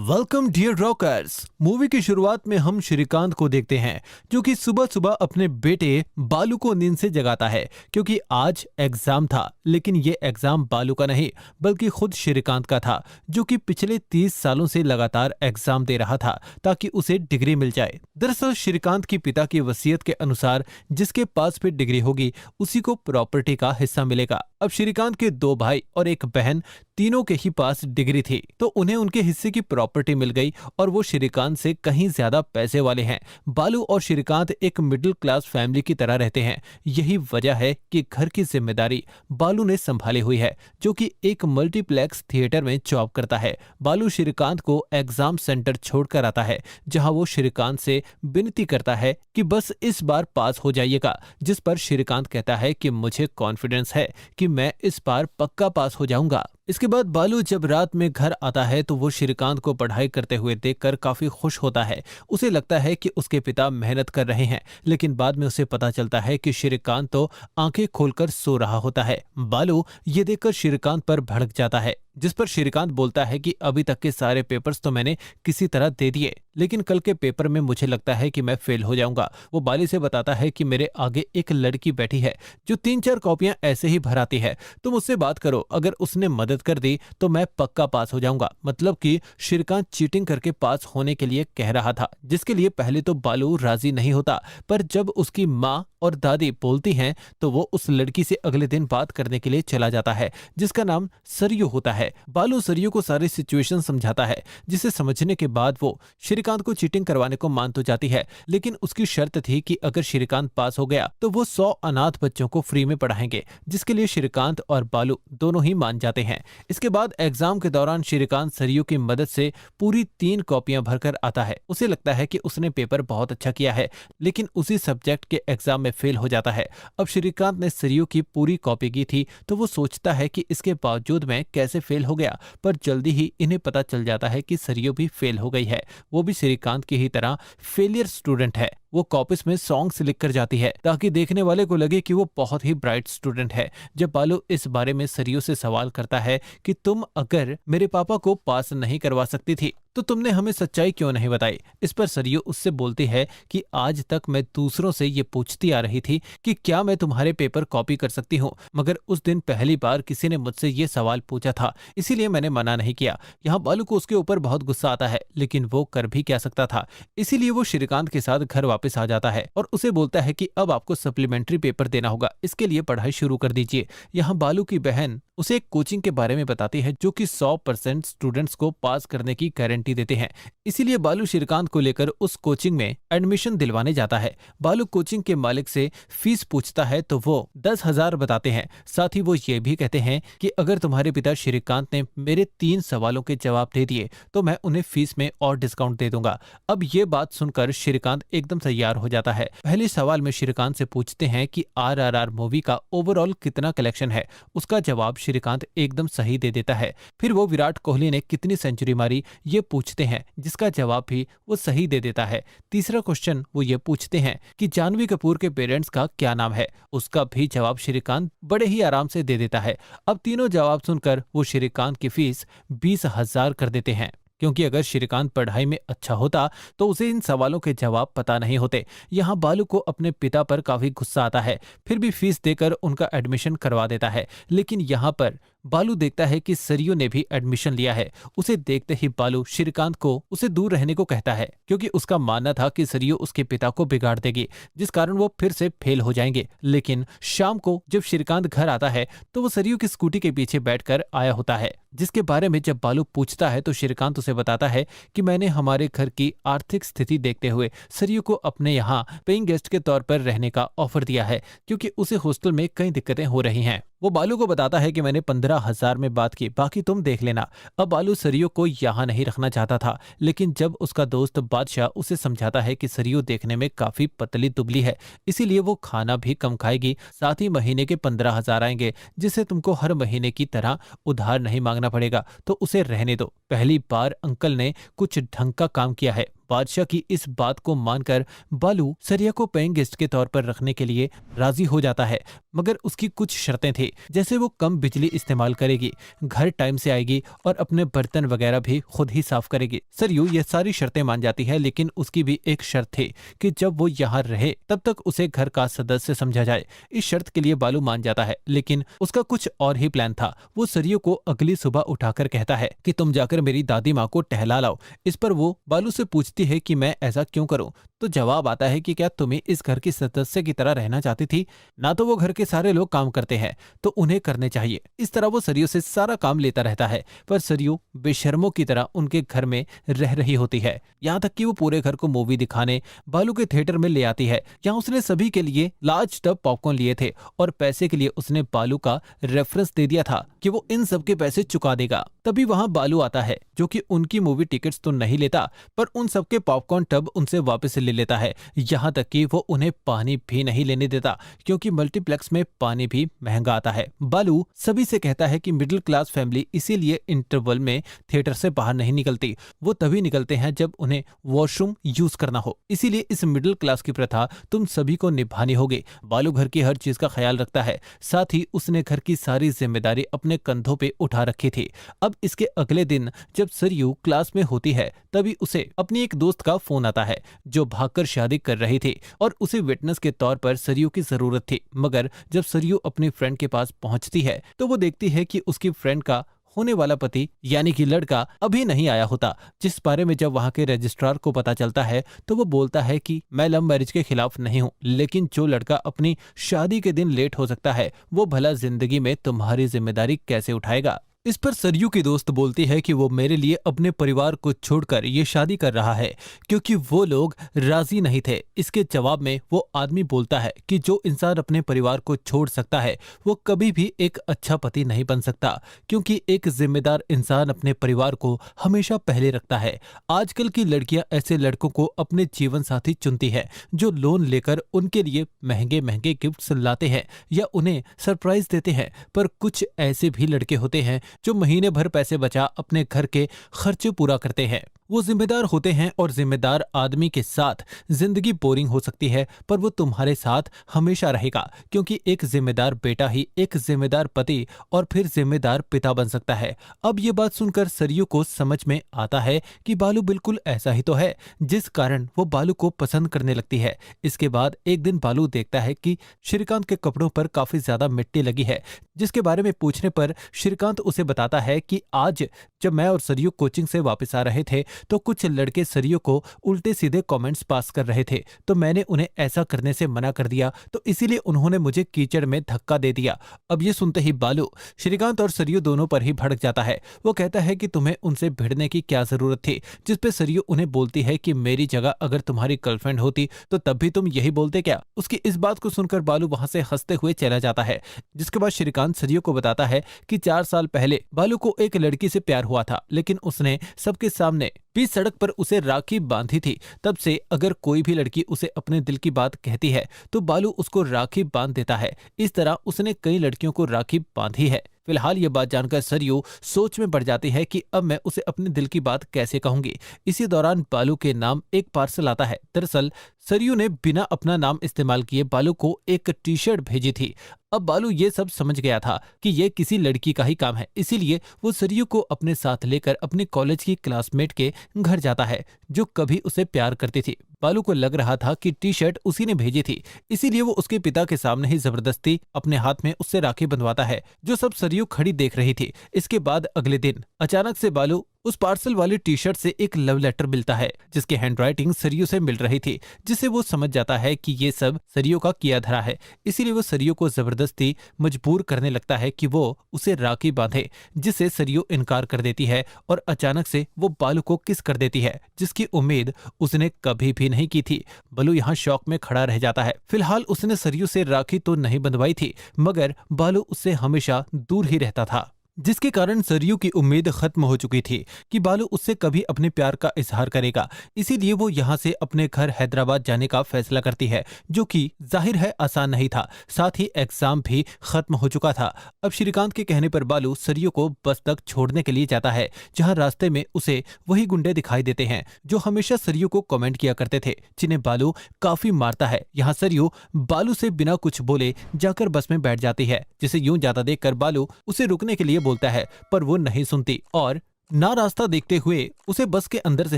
Welcome dear rockers. Movie की शुरुआत में हम श्रीकांत को देखते हैं जो कि सुबह सुबह अपने बेटे बालू को नींद से जगाता है क्योंकि आज एग्जाम था। लेकिन ये एग्जाम बालू का नहीं बल्कि खुद श्रीकांत का था जो कि पिछले 30 सालों से लगातार एग्जाम दे रहा था ताकि उसे डिग्री मिल जाए। दरअसल श्रीकांत की पिता की वसीयत के अनुसार जिसके पास भी डिग्री होगी उसी को प्रॉपर्टी का हिस्सा मिलेगा। अब श्रीकांत के 2 भाई और एक बहन तीनों के ही पास डिग्री थी तो उन्हें उनके हिस्से की प्रॉपर्टी मिल गई और वो श्रीकांत से कहीं ज्यादा पैसे वाले हैं। बालू और श्रीकांत एक मिडिल क्लास फैमिली की तरह रहते हैं। यही वजह है कि घर की जिम्मेदारी बालू ने संभाली हुई है जो कि एक मल्टीप्लेक्स थिएटर में जॉब करता है। बालू श्रीकांत को एग्जाम सेंटर छोड़कर आता है जहां वो श्रीकांत से विनती करता है कि बस इस बार पास हो जाइएगा, जिस पर श्रीकांत कहता है कि मुझे कॉन्फिडेंस है कि मैं इस बार पक्का पास हो जाऊंगा। इसके बाद बालू जब रात में घर आता है तो वो श्रीकांत को पढ़ाई करते हुए देखकर काफी खुश होता है। उसे लगता है कि उसके पिता मेहनत कर रहे हैं, लेकिन बाद में उसे पता चलता है कि श्रीकांत तो आंखें खोलकर सो रहा होता है। बालू ये देखकर श्रीकांत पर भड़क जाता है, जिस पर श्रीकांत बोलता है कि अभी तक के सारे पेपर्स तो मैंने किसी तरह दे दिए, लेकिन कल के पेपर में मुझे लगता है कि मैं फेल हो जाऊंगा। वो बाली से बताता है कि मेरे आगे एक लड़की बैठी है जो 3-4 कॉपियां ऐसे ही भराती है, तुम उससे बात करो, अगर उसने मदद कर दी तो मैं पक्का पास हो जाऊंगा। मतलब कि श्रीकांत चीटिंग करके पास होने के लिए कह रहा था, जिसके लिए पहले तो बालू राजी नहीं होता, पर जब उसकी माँ और दादी बोलती हैं तो वो उस लड़की से अगले दिन बात करने के लिए चला जाता है जिसका नाम सरयू होता है। बालू सरयू को सारी सिचुएशन समझाता है, जिसे समझने के बाद वो श्रीकांत को चीटिंग करवाने को मान तो जाती है, लेकिन उसकी शर्त थी कि अगर श्रीकांत पास हो गया तो वो 100 अनाथ बच्चों को फ्री में पढ़ाएंगे, जिसके लिए श्रीकांत और बालू दोनों ही मान जाते हैं। इसके बाद एग्जाम के दौरान श्रीकांत सरयू की मदद से पूरी 3 कॉपियां भरकर आता है। उसे लगता है कि उसने पेपर बहुत अच्छा किया है, लेकिन उसी सब्जेक्ट के एग्जाम में फेल हो जाता है। अब श्रीकांत ने सरयू की पूरी कॉपी की थी तो वो सोचता है कि इसके बावजूद मैं कैसे फेल हो गया, पर जल्दी ही इन्हें पता चल जाता है कि सरयू भी फेल हो गई है। वो भी श्रीकांत की ही तरह फेलियर स्टूडेंट है। वो कॉपीज में सॉन्ग्स लिखकर जाती है ताकि देखने वाले को लगे कि वो बहुत ही ब्राइट स्टूडेंट है। जब बालू इस बारे में सरयू से सवाल करता है कि तुम अगर मेरे पापा को पास नहीं करवा सकती थी तो तुमने हमें सच्चाई क्यों नहीं बताई, इस पर सरयू उससे बोलती है कि आज तक मैं दूसरों से ये पूछती आ रही थी कि क्या मैं तुम्हारे पेपर कॉपी कर सकती हूँ, मगर उस दिन पहली बार किसी ने मुझसे ये सवाल पूछा था, इसीलिए मैंने मना नहीं किया। यहाँ बालू को उसके ऊपर बहुत गुस्सा आता है, लेकिन वो कर भी क्या सकता था, इसीलिए वो श्रीकांत के साथ घर वापस आ जाता है और उसे बोलता है कि अब आपको सप्लीमेंट्री पेपर देना होगा, इसके लिए पढ़ाई शुरू कर दीजिए। यहाँ बालू की बहन उसे एक कोचिंग के बारे में बताती है जो कि 100% स्टूडेंट्स को पास करने की गारंटी देते हैं। इसीलिए बालू श्रीकांत को लेकर उस कोचिंग में एडमिशन दिलवाने जाता है। बालू कोचिंग के मालिक से फीस पूछता है तो वो 10,000 बताते हैं। साथ ही वो ये भी कहते हैं कि अगर तुम्हारे पिता श्रीकांत ने मेरे 3 सवालों के जवाब दे दिए तो मैं उन्हें फीस में और डिस्काउंट दे दूंगा। अब ये बात सुनकर श्रीकांत एकदम तैयार हो जाता है। पहले सवाल में श्रीकांत से पूछते हैं कि RRR मूवी का ओवरऑल कितना कलेक्शन है। उसका जवाब श्रीकांत एकदम सही दे देता है। फिर वो विराट कोहली ने कितनी सेंचुरी मारी ये पूछते हैं, जिसका जवाब भी वो सही दे देता है। तीसरा क्वेश्चन वो ये पूछते हैं कि जानवी कपूर के पेरेंट्स का क्या नाम है, उसका भी जवाब श्रीकांत बड़े ही आराम से दे देता है। अब तीनों जवाब सुनकर वो श्रीकांत की फीस 20,000 कर देते हैं, क्योंकि अगर श्रीकांत पढ़ाई में अच्छा होता तो उसे इन सवालों के जवाब पता नहीं होते। यहाँ बालू को अपने पिता पर काफी गुस्सा आता है, फिर भी फीस देकर उनका एडमिशन करवा देता है। लेकिन यहाँ पर बालू देखता है कि सरयू ने भी एडमिशन लिया है। उसे देखते ही बालू श्रीकांत को उसे दूर रहने को कहता है, क्योंकि उसका मानना था कि सरयू उसके पिता को बिगाड़ देगी, जिस कारण वो फिर से फेल हो जाएंगे। लेकिन शाम को जब श्रीकांत घर आता है तो वो सरयू की स्कूटी के पीछे बैठकर आया होता है, जिसके बारे में जब बालू पूछता है तो श्रीकांत उसे बताता है कि मैंने हमारे घर की आर्थिक स्थिति देखते हुए सरयू को अपने यहाँ पेइंग गेस्ट के तौर पर रहने का ऑफर दिया है, क्योंकि उसे हॉस्टल में कई दिक्कतें हो रही हैं। वो बालू को बताता है कि मैंने 15,000 में बात की, बाकी तुम देख लेना। अब बालू सरयू को यहाँ नहीं रखना चाहता था, लेकिन जब उसका दोस्त बादशाह उसे समझाता है कि सरयू देखने में काफी पतली दुबली है, इसीलिए वो खाना भी कम खाएगी, साथ ही महीने के 15,000 आएंगे, जिससे तुमको हर महीने की तरह उधार नहीं मांगना पड़ेगा, तो उसे रहने दो। पहली बार अंकल ने कुछ ढंग का काम किया है। बादशाह की इस बात को मानकर बालू सरिया को पेइंग गेस्ट के तौर पर रखने के लिए राजी हो जाता है, मगर उसकी कुछ शर्तें थी, जैसे वो कम बिजली इस्तेमाल करेगी, घर टाइम से आएगी और अपने बर्तन वगैरह भी खुद ही साफ करेगी। सरयू ये सारी शर्तें मान जाती है, लेकिन उसकी भी एक शर्त थी कि जब वो यहाँ रहे तब तक उसे घर का सदस्य समझा जाए। इस शर्त के लिए बालू मान जाता है, लेकिन उसका कुछ और ही प्लान था। वो सरयू को अगली सुबह उठाकर कहता है कि तुम जाकर मेरी दादी माँ को टहला लाओ। इस पर वो बालू से पूछती है कि मैं ऐसा क्यों करूं, तो जवाब आता है कि क्या तुम्हें इस घर की सदस्य की तरह रहना चाहती थी? ना तो वो घर के सारे लोग काम करते हैं तो उन्हें करने चाहिए। इस तरह वो सरयू से सारा काम लेता रहता है, पर सरयू बेशर्मों की तरह उनके घर में रह रही होती है। यहाँ तक कि वो पूरे घर को मूवी दिखाने बालू के थिएटर में ले आती है। यहाँ उसने सभी के लिए लार्ज टब पॉपकॉर्न लिए थे और पैसे के लिए उसने बालू का रेफरेंस दे दिया था कि वो इन सब के पैसे चुका देगा। तभी वहां बालू आता है, जो कि उनकी मूवी टिकट्स तो नहीं लेता, पर उन सबके पॉपकॉर्न टब उनसे वापस ले लेता है। यहाँ तक कि वो उन्हें पानी भी नहीं लेने देता, क्योंकि मल्टीप्लेक्स में पानी भी महंगा आता है। बालू सभी से कहता है कि मिडिल क्लास फैमिली इसीलिए इंटरवल में थिएटर से बाहर नहीं निकलती, वो तभी निकलते हैं जब उन्हें वॉशरूम यूज करना हो। इसीलिए इस मिडिल क्लास की प्रथा तुम सभी को निभानी होगी। बालू घर की हर चीज का ख्याल रखता है, साथ ही उसने घर की सारी जिम्मेदारी अपने कंधों पे उठा रखी थी। अब इसके अगले दिन जब सरयू क्लास में होती है, तभी उसे अपनी एक दोस्त का फोन आता है जो भागकर शादी कर रही थी और उसे विटनेस के तौर पर सरयू की जरूरत थी। मगर जब सरयू अपनी फ्रेंड के पास पहुंचती है तो वो देखती है कि उसकी फ्रेंड का होने वाला पति यानी कि लड़का अभी नहीं आया होता, जिस बारे में जब वहां के रजिस्ट्रार को पता चलता है तो वो बोलता है कि मैं लव मैरिज के खिलाफ नहीं हूँ, लेकिन जो लड़का अपनी शादी के दिन लेट हो सकता है वो भला जिंदगी में तुम्हारी जिम्मेदारी कैसे उठाएगा। इस पर सरयू की दोस्त बोलती है कि वो मेरे लिए अपने परिवार को छोड़कर ये शादी कर रहा है क्योंकि वो लोग राजी नहीं थे। इसके जवाब में वो आदमी बोलता है कि जो इंसान अपने परिवार को छोड़ सकता है वो कभी भी एक अच्छा पति नहीं बन सकता, क्योंकि एक जिम्मेदार इंसान अपने परिवार को हमेशा पहले रखता है। आजकल की लड़कियां ऐसे लड़कों को अपने जीवन साथी चुनती है जो लोन लेकर उनके लिए महंगे महंगे गिफ्ट्स लाते हैं या उन्हें सरप्राइज देते हैं, पर कुछ ऐसे भी लड़के होते हैं जो महीने भर पैसे बचा अपने घर के खर्चे पूरा करते हैं। वो जिम्मेदार होते हैं और जिम्मेदार आदमी के साथ जिंदगी बोरिंग हो सकती है, पर वो तुम्हारे साथ हमेशा रहेगा, क्योंकि एक जिम्मेदार बेटा ही एक जिम्मेदार पति और फिर जिम्मेदार पिता बन सकता है। अब ये बात सुनकर सरयू को समझ में आता है कि बालू बिल्कुल ऐसा ही तो है, जिस कारण वो बालू को पसंद करने लगती है। इसके बाद एक दिन बालू देखता है कि श्रीकांत के कपड़ों पर काफी ज्यादा मिट्टी लगी है, जिसके बारे में पूछने पर श्रीकांत उसे बताता है कि आज जब मैं और सरयू कोचिंग से वापस आ रहे थे तो कुछ लड़के सरयू को उल्टे सीधे कमेंट्स पास कर रहे थे, तो मैंने उन्हें ऐसा करने से मना कर दिया, तो इसीलिए उन्होंने मुझे कीचड़ में धक्का दे दिया। अब ये सुनते ही बालू श्रीकांत और सरयू दोनों पर ही भड़क जाता है। वो कहता है कि तुम्हें उनसे भिड़ने की क्या जरूरत थी, जिसपे सरयू उन्हें बोलती है कि मेरी जगह अगर तुम्हारी गर्लफ्रेंड होती तो तब भी तुम यही बोलते क्या। उसकी इस बात को सुनकर बालू वहां से हंसते हुए चला जाता है। जिसके बाद श्रीकांत सरयू को बताता है कि 4 साल पहले बालू को एक लड़की से प्यार हुआ था, लेकिन उसने सबके सामने बीच सड़क पर उसे राखी बांधी थी। तब से अगर कोई भी लड़की उसे अपने दिल की बात कहती है तो बालू उसको राखी बांध देता है। इस तरह उसने कई लड़कियों को राखी बांधी है। फिलहाल ये बात जानकर सरयू सोच में पड़ जाती है कि अब मैं उसे अपने दिल की बात कैसे कहूंगी। इसी दौरान बालू के नाम एक पार्सल आता है। दरअसल सरयू ने बिना अपना नाम इस्तेमाल किए बालू को एक टी शर्ट भेजी थी। अब बालू ये सब समझ गया था कि ये किसी लड़की का ही काम है, इसीलिए वो सरयू को अपने साथ लेकर अपने कॉलेज की क्लासमेट के घर जाता है जो कभी उसे प्यार करती थी। बालू को लग रहा था कि टी शर्ट उसी ने भेजी थी, इसीलिए वो उसके पिता के सामने ही जबरदस्ती अपने हाथ में उससे राखी बंधवाता है, जो सब सरयू खड़ी देख रही थी। इसके बाद अगले दिन अचानक से बालू उस पार्सल वाली टी शर्ट से एक लव लेटर मिलता है, जिसकी हैंडराइटिंग सरयू से मिल रही थी, जिससे वो समझ जाता है कि ये सब सरयू का किया धरा है। इसीलिए वो सरयू को जबरदस्ती मजबूर करने लगता है कि वो उसे राखी बांधे, जिससे सरयू इनकार कर देती है और अचानक से वो बालू को किस कर देती है, जिसकी उम्मीद उसने कभी भी नहीं की थी। बालू यहाँ शौक में खड़ा रह जाता है। फिलहाल उसने सरयू से राखी तो नहीं बंधवाई थी, मगर बालू उससे हमेशा दूर ही रहता था। जिसके कारण सरयू की उम्मीद खत्म हो चुकी थी कि बालू उससे कभी अपने प्यार का इजहार करेगा। इसीलिए वो यहाँ से अपने घर हैदराबाद जाने का फैसला करती है, जो कि जाहिर है आसान नहीं था। साथ ही एग्जाम भी खत्म हो चुका था। अब श्रीकांत के कहने पर बालू सरयू को बस तक छोड़ने के लिए जाता है, जहाँ रास्ते में उसे वही गुंडे दिखाई देते हैं जो हमेशा सरयू को कमेंट किया करते थे, जिन्हें बालू काफी मारता है। यहाँ सरयू बालू से बिना कुछ बोले जाकर बस में बैठ जाती है, जिसे यूं जाता देखकर बालू उसे रुकने के लिए बोलता है, पर वो नहीं सुनती और ना रास्ता देखते हुए उसे बस के अंदर से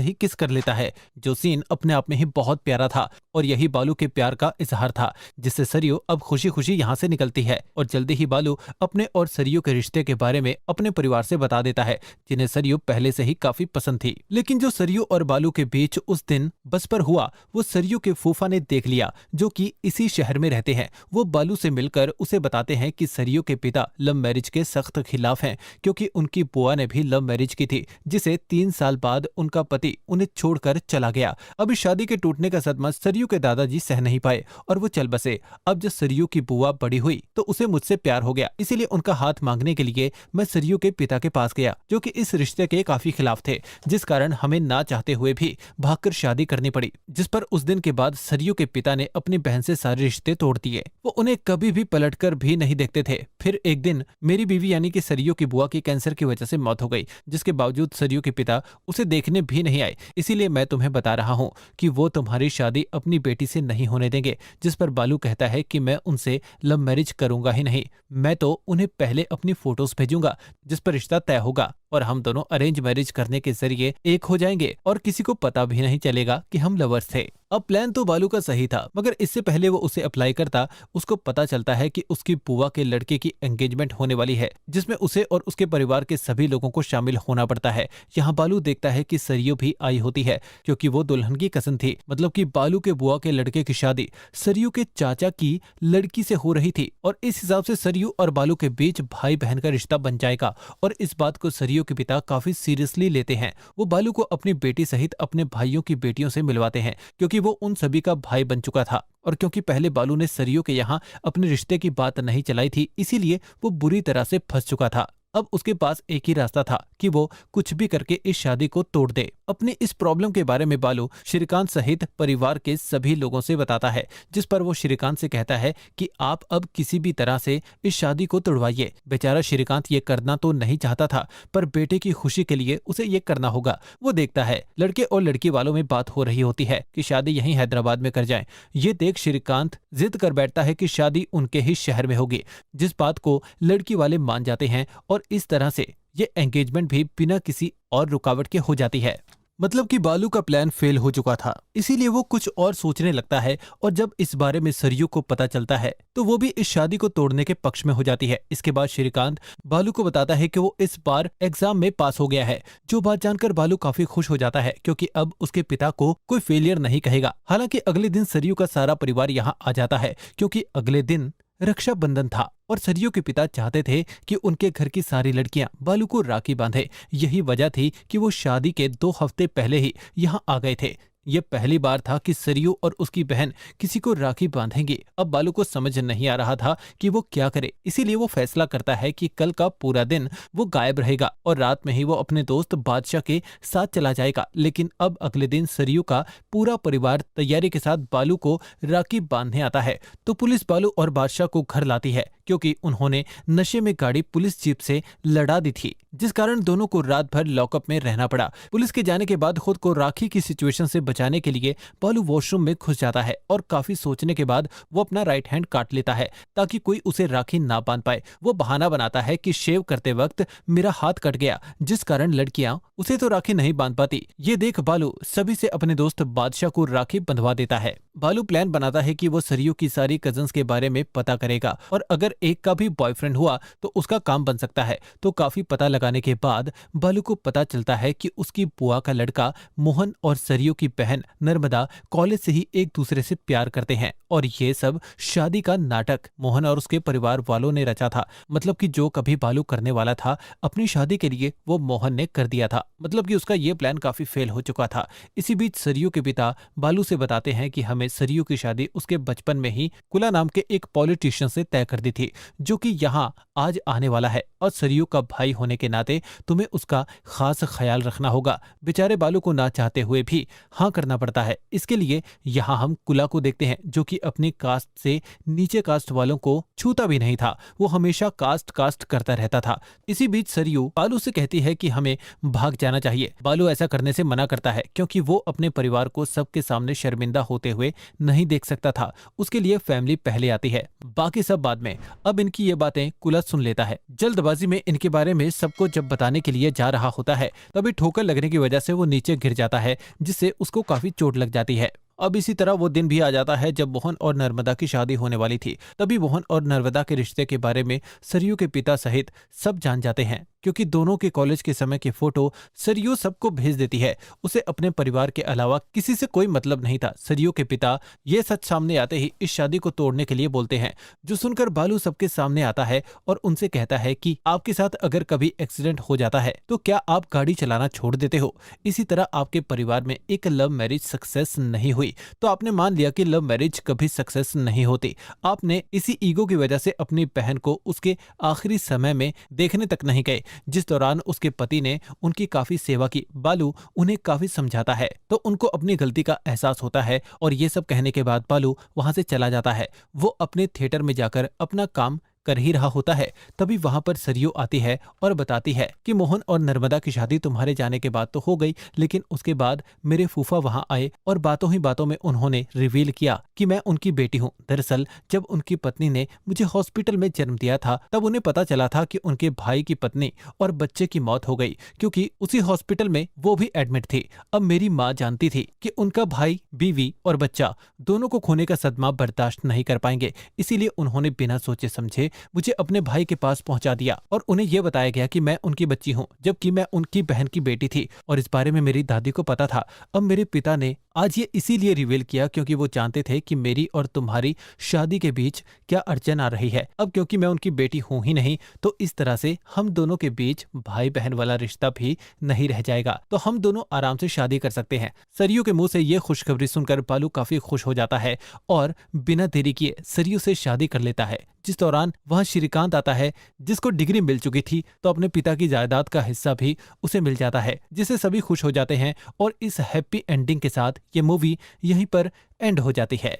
ही किस कर लेता है, जो सीन अपने आप में ही बहुत प्यारा था और यही बालू के प्यार का इजहार था, जिससे सरयू अब खुशी खुशी यहाँ से निकलती है और जल्दी ही बालू अपने और सरयू के रिश्ते के बारे में अपने परिवार से बता देता है, जिन्हें सरयू पहले से ही काफी पसंद थी। लेकिन जो सरयू और बालू के बीच उस दिन बस पर हुआ, वो सरयू के फूफा ने देख लिया, जो कि इसी शहर में रहते हैं। वो बालू से मिलकर उसे बताते हैं कि सरयू के पिता लव मैरिज के सख्त खिलाफ हैं, क्योंकि उनकी बुआ ने भी लव मैरिज की थी, जिसे 3 साल बाद उनका पति उन्हें छोड़कर चला गया। अब इस शादी के टूटने का सदमा सरयू के दादाजी सह नहीं पाए और वो चल बसे। अब जब सरयू की बुआ बड़ी हुई तो उसे मुझसे प्यार हो गया, इसीलिए उनका हाथ मांगने के लिए मैं सरयू के पिता के पास गया, जो कि इस रिश्ते के काफी खिलाफ थे, जिस कारण हमें ना चाहते हुए भी भागकर शादी करनी पड़ी, जिस पर उस दिन के बाद सरयू के पिता ने अपनी बहन से सारे रिश्ते तोड़ दिए। वो उन्हें कभी भी पलटकर भी नहीं देखते थे। फिर एक दिन मेरी बीवी यानी कि सरयू की बुआ की कैंसर की वजह से मौत हो गई, जिसके बावजूद सरयू के पिता उसे देखने भी नहीं आए। इसीलिए मैं तुम्हें बता रहा हूँ कि वो तुम्हारी शादी अपनी बेटी से नहीं होने देंगे। जिस पर बालू कहता है कि मैं उनसे लव मैरिज करूंगा ही नहीं, मैं तो उन्हें पहले अपनी फोटोज भेजूंगा, जिस पर रिश्ता तय होगा और हम दोनों अरेंज मैरिज करने के जरिए एक हो जाएंगे और किसी को पता भी नहीं चलेगा कि हम लवर्स थे। अब प्लान तो बालू का सही था, मगर इससे पहले वो उसे अप्लाई करता, उसको पता चलता है कि उसकी बुआ के लड़के की एंगेजमेंट होने वाली है, जिसमें उसे और उसके परिवार के सभी लोगों को शामिल होना पड़ता है। यहाँ बालू देखता है कि सरयू भी आई होती है, क्योंकि वो दुल्हन की कज़न थी। मतलब कि बालू के बुआ के लड़के की शादी सरयू के चाचा की लड़की से हो रही थी और इस हिसाब से सरयू और बालू के बीच भाई बहन का रिश्ता बन जाएगा। और इस बात को सरयू के पिता काफी सीरियसली लेते हैं। वो बालू को अपनी बेटी सहित अपने भाइयों की बेटियों से मिलवाते हैं, क्योंकि वो उन सभी का भाई बन चुका था और क्योंकि पहले बालू ने सरयू के यहाँ अपने रिश्ते की बात नहीं चलाई थी, इसीलिए वो बुरी तरह से फंस चुका था। अब उसके पास एक ही रास्ता था कि वो कुछ भी करके इस शादी को तोड़ दे। अपनी इस प्रॉब्लम के बारे में बालू श्रीकांत सहित परिवार के सभी लोगों से बताता है, जिस पर वो श्रीकांत से कहता है कि आप अब किसी भी तरह से इस शादी को तोड़वाइए। बेचारा श्रीकांत ये करना तो नहीं चाहता था, पर बेटे की खुशी के लिए उसे ये करना होगा। वो देखता है लड़के और लड़की वालों में बात हो रही होती है कि शादी यहीं हैदराबाद में कर जाएं। ये देख श्रीकांत जिद कर बैठता है कि शादी उनके ही शहर में होगी, जिस बात को लड़की वाले मान जाते हैं और इस तरह से ये एंगेजमेंट भी बिना किसी और रुकावट के हो जाती है। मतलब कि बालू का प्लान फेल हो चुका था, इसीलिए वो कुछ और सोचने लगता है और जब इस बारे में सरयू को पता चलता है तो वो भी इस शादी को तोड़ने के पक्ष में हो जाती है। इसके बाद श्रीकांत बालू को बताता है कि वो इस बार एग्जाम में पास हो गया है, जो बात जानकर बालू काफी खुश हो जाता है, क्योंकि अब उसके पिता को कोई फेलियर नहीं कहेगा। हालांकि अगले दिन सरयू का सारा परिवार यहाँ आ जाता है, क्योंकि अगले दिन रक्षाबंधन था और सरयू के पिता चाहते थे कि उनके घर की सारी लड़कियां बालू को राखी बांधे। यही वजह थी कि वो शादी के 2 हफ्ते पहले ही यहाँ आ गए थे। ये पहली बार था कि सरयू और उसकी बहन किसी को राखी बांधेंगे। अब बालू को समझ नहीं आ रहा था कि वो क्या करे, इसीलिए वो फैसला करता है कि कल का पूरा दिन वो गायब रहेगा और रात में ही वो अपने दोस्त बादशाह के साथ चला जाएगा। लेकिन अब अगले दिन सरयू का पूरा परिवार तैयारी के साथ बालू को राखी बांधने आता है, तो पुलिस बालू और बादशाह को घर लाती है, क्योंकि उन्होंने नशे में गाड़ी पुलिस जीप से लड़ा दी थी, जिस कारण दोनों को रात भर लॉकअप में रहना पड़ा। पुलिस के जाने के बाद खुद को राखी की सिचुएशन से बचाने के लिए बालू वॉशरूम में घुस जाता है और काफी सोचने के बाद वो अपना राइट हैंड काट लेता है ताकि कोई उसे राखी ना बांध पाए। वो बहाना बनाता है कि शेव करते वक्त मेरा हाथ कट गया, जिस कारण लड़कियां उसे तो राखी नहीं बांध पाती। ये देख बालू सभी से अपने दोस्त बादशाह को राखी बंधवा देता है। बालू प्लान बनाता है कि वो सरयू की सारी कजन्स के बारे में पता करेगा और अगर एक का भी बॉयफ्रेंड हुआ तो उसका काम बन सकता है। तो काफी पता लगाने के बाद बालू को पता चलता है कि उसकी बुआ का लड़का मोहन और सरयू की बहन नर्मदा कॉलेज से ही एक दूसरे से प्यार करते हैं और ये सब शादी का नाटक मोहन और उसके परिवार वालों ने रचा था। मतलब कि जो कभी बालू करने वाला था अपनी शादी के लिए वो मोहन ने कर दिया था। मतलब कि उसका ये प्लान काफी फेल हो चुका था। इसी बीच सरयू के पिता बालू से बताते हैं कि हमें सरयू की शादी उसके बचपन में ही कुला नाम के एक पॉलिटिशियन से तय कर दी थी, थी जो कि यहाँ आज आने वाला है और सरयू का भाई होने के नाते तुम्हें उसका खास ख्याल रखना होगा। बेचारे बालू को ना चाहते हुए भी हाँ करना पड़ता है। इसके लिए यहाँ हम कुला को देखते हैं जो कि अपनी कास्ट से नीचे कास्ट वालों को छूता भी नहीं था, वो हमेशा कास्ट कास्ट करता रहता था। इसी बीच सरयू बालू से कहती है कि हमें भाग जाना चाहिए। बालू ऐसा करने से मना करता है क्योंकि वो अपने परिवार को सबके सामने शर्मिंदा होते हुए नहीं देख सकता था। उसके लिए फैमिली पहले आती है, बाकी सब बाद में। अब इनकी ये बातें कुला सुन लेता है। जल्दबाजी में इनके बारे में सबको जब बताने के लिए जा रहा होता है तभी ठोकर लगने की वजह से वो नीचे गिर जाता है जिससे उसको काफी चोट लग जाती है। अब इसी तरह वो दिन भी आ जाता है जब मोहन और नर्मदा की शादी होने वाली थी। तभी मोहन और नर्मदा के रिश्ते के बारे में सरयू के पिता सहित सब जान जाते हैं क्योंकि दोनों के कॉलेज के समय की फोटो सरयू सबको भेज देती है। उसे अपने परिवार के अलावा किसी से कोई मतलब नहीं था। सरयू के पिता ये सच सामने आते ही इस शादी को तोड़ने के लिए बोलते हैं, जो सुनकर बालू सबके सामने आता है और उनसे कहता है कि आपके साथ अगर कभी एक्सीडेंट हो जाता है तो क्या आप गाड़ी चलाना छोड़ देते हो? इसी तरह आपके परिवार में एक लव मैरिज सक्सेस नहीं हुई तो आपने मान लिया कि लव मैरिज कभी सक्सेस नहीं होती। आपने इसी ईगो की वजह से अपनी बहन को उसके आखिरी समय में देखने तक नहीं गए, जिस दौरान उसके पति ने उनकी काफी सेवा की। बालू उन्हें काफी समझाता है तो उनको अपनी गलती का एहसास होता है और ये सब कहने के बाद बालू वहां से चला जाता है। वो अपने थिएटर में जाकर अपना काम कर ही रहा होता है। तभी वहां पर सरयू आती है और बताती है कि मोहन और नर्मदा की शादी तुम्हारे जाने के बाद तो हो गई, लेकिन उसके बाद मेरे फूफा वहां आए और बातों ही बातों में उन्होंने रिवील किया कि मैं उनकी बेटी हूं। दरअसल जब उनकी पत्नी ने मुझे हॉस्पिटल में जन्म दिया था तब उन्हें पता चला था कि उनके भाई की पत्नी और बच्चे की मौत हो गई, क्योंकि उसी हॉस्पिटल में वो भी एडमिट थी। अब मेरी माँ जानती थी कि उनका भाई, बीवी और बच्चा दोनों को खोने का सदमा बर्दाश्त नहीं कर पाएंगे, इसीलिए उन्होंने बिना सोचे समझे मुझे अपने भाई के पास पहुंचा दिया और उन्हें यह बताया गया कि मैं उनकी बच्ची हूं, जबकि मैं उनकी बहन की बेटी थी और इस बारे में मेरी दादी को पता था। अब मेरे पिता ने आज ये इसीलिए रिवील किया क्योंकि वो जानते थे कि मेरी और तुम्हारी शादी के बीच क्या अड़चन आ रही है। अब क्योंकि मैं उनकी बेटी हूं ही नहीं तो इस तरह से हम दोनों के बीच भाई बहन वाला रिश्ता भी नहीं रह जाएगा, तो हम दोनों आराम से शादी कर सकते हैं। सरयू के मुंह से ये खुशखबरी सुनकर बालू काफी खुश हो जाता है और बिना देरी किए सरयू से शादी कर लेता है। जिस दौरान वहां श्रीकांत आता है जिसको डिग्री मिल चुकी थी, तो अपने पिता की जायदाद का हिस्सा भी उसे मिल जाता है, जिससे सभी खुश हो जाते हैं और इस हैप्पी एंडिंग के साथ ये मूवी यहीं पर एंड हो जाती है।